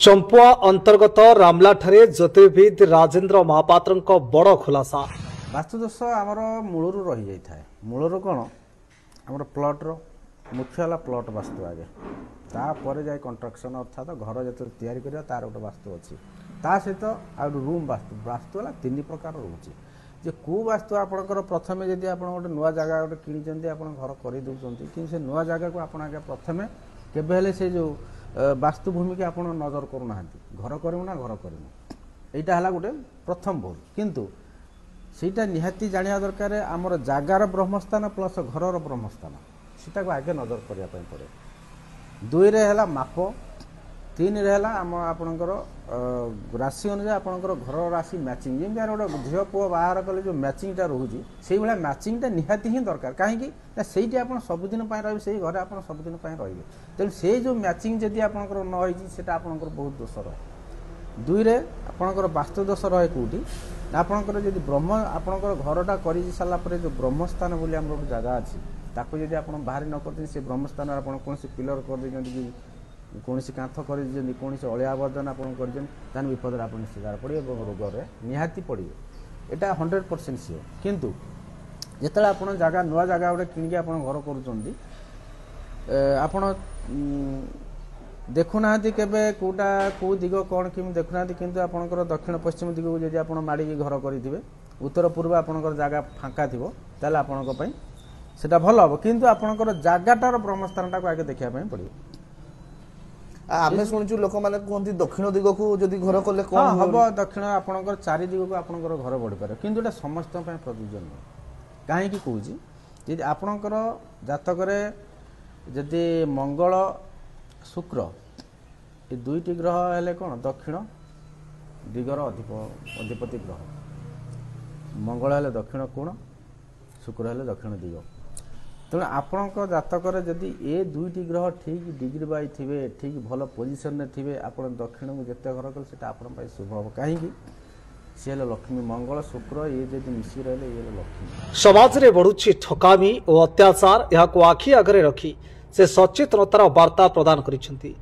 चंपुआ अंतर्गत रामला ठारे ज्योतिर्विद राजेंद्र महापात्र बड़ खुलासा। वास्तुदोष आमर मूल रही जाए मूलर कौन आम प्लट्र मुख्य है प्लट वास्तु आगे तापर जाए कंस्ट्रक्शन अर्थात घर जो या तार गोटे वास्तु अच्छी ता सहित आ रूम वास्तु वास्तु है तीन प्रकार रोचे जे कौ वास्तु आपंकर प्रथम जदि आप गोटे नुआ जगह गोटे किणी आप घर करदे कि से नुआ जगह को आप प्रथम केवे से जो वास्तुभूमि की आप नजर करूना घर करूँ ना घर करूँ यहाँ है गोटे प्रथम भूल किंतु सीटा निहाती जाना दरकार आमर जगार ब्रह्मस्थान प्लस घर ब्रह्मस्थान सीटा को आगे नजर करने पड़े। दुई रे है माप तीन रे है आम आपणकर राशि अनुसार आपणकर घर राशि मैचिंग जमी गोटे झील पुओ बाहर कले जो मैचिंगटा रोचे से भाया मैचिंगटा निहाती ही दरकार कहीं से आप सबुदिन रही से घर आप सबुदिन रे तेणु से जो मैचिंग जदि आपणकर न होती आपणकर बहुत दोष रहे। दुई रे आपणकर वास्तु दोष रहे कौटी आपणकर जदि ब्रह्म आपणकर घरटा कर सारापर जो ब्रह्मस्थान बोली आम गोटे जगह अच्छी ताकू जब आप बाहर न करते से ब्रह्मस्थान आप कौन पिलर कर कि कौन कांथ कर कौन अलिया आवर्जन आप कर विपद आप शिकार पड़े रोग निहाती पड़े यहाँ 100% सियोर किंतु जिते आप जगह नुआ जगह गोटे कि आप घर कर देखुना केवे कौटा कौ दिग कौन कि देखुना किंतु आपंकर दक्षिण पश्चिम दिग को जब आप माड़ी घर करेंगे उत्तर पूर्व आपंकर जगह फाँका थो ताल आपण सेटा भल हम किंतु आपंकर जगाटार ब्रह्मस्थान टाक आगे देखापी पड़े। आमे शुणु लोक मैंने कहते दक्षिण दिग को जदि घर कले कौन हम दक्षिण आपंकर चारि दिग को आपंकर घर बढ़ी पारे किंतु एटा समस्त प्रयोज्य नुह कहीं कौच जी आपणकर जातक जदि मंगल शुक्र ये दुईटी ग्रह हेले कौन दक्षिण दिगर अधिपति ग्रह मंगल हेले दक्षिण कोण शुक्र हेले दक्षिण दिग तेणु आपण जातक जदि ए दुईटी ग्रह ठीक डिग्री बाई थे ठीक भल पोजिशन में थे आप दक्षिण को जिते घर कले से शुभ हम कहीं सी लक्ष्मी मंगल शुक्र ये जब मिसी रहे ये लक्ष्मी समाज रे बढ़ुछि ठकामी और अत्याचार यहां आखि आगे रखी से सचेतनतार वार्ता प्रदान करिसेंती।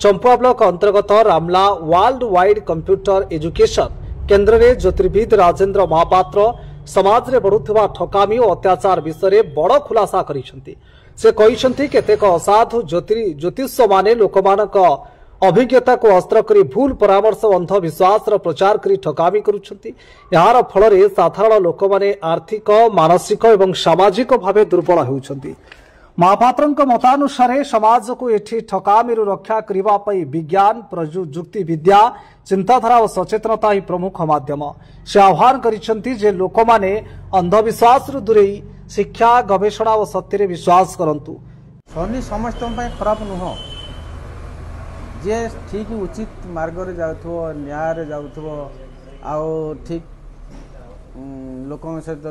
चंपुआ ब्लॉक अंतर्गत रामला वर्ल्ड वाइड कंप्यूटर एजुकेशन केन्द्र रे ज्योतिर्विद राजेंद्र महापात्र समाज रे बढ़ुथिबा ठकामी और अत्याचार विषय बड़ खुलासा करिसेंती। से कहिसेंती केतेक असाधु ज्योतिष माने लोकमानक अभिज्ञता को अस्त्र करी भूल परामर्श अंधविश्वास प्रचार करी ठकामी करुछंती। यार फल रे साधारण लोक माने आर्थिक मानसिक एवं सामाजिक भावे दुर्बल होउछंती। महापात्रଙ୍କ मतानुसार समाज को एठी ठकामी रक्षा करिबा पई विज्ञान प्रजुक्ति विद्या चिंताधारा और सचेतनता ही प्रमुख माध्यम। से आह्वान करिसेंती जे लोक माने अंधविश्वास रु दूरे शिक्षा गवेषणा और सत्य रे विश्वास करंतु। शनि समस्त खराब नुह जे ठीक उचित मार्ग रे जाउथो न्याय रे जाउथो आ ठीक लोकों सहित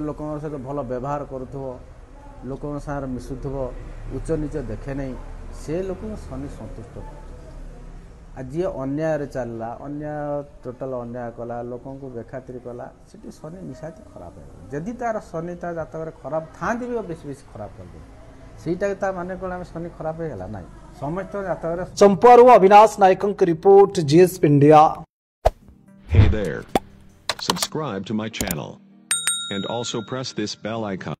भल व्यवहार करुथो लोक सागर मिशुथब उच्च नीच देखे नहीं से लोक शनि संतुष्ट कर जी अन्याय चलला अन्याय टोटाल अन्याय कला लोक बेखातिर कला से शनि निशाती खराब है जदि तार शनि ता जातक खराब था भी बेस बेस खराब कर दे माने कौन शनि खराब होगा ना समस्त जातक। चंपुआरू अविनाश नायकों की report GSP India. Hey there. Subscribe to my channel and also press this bell icon.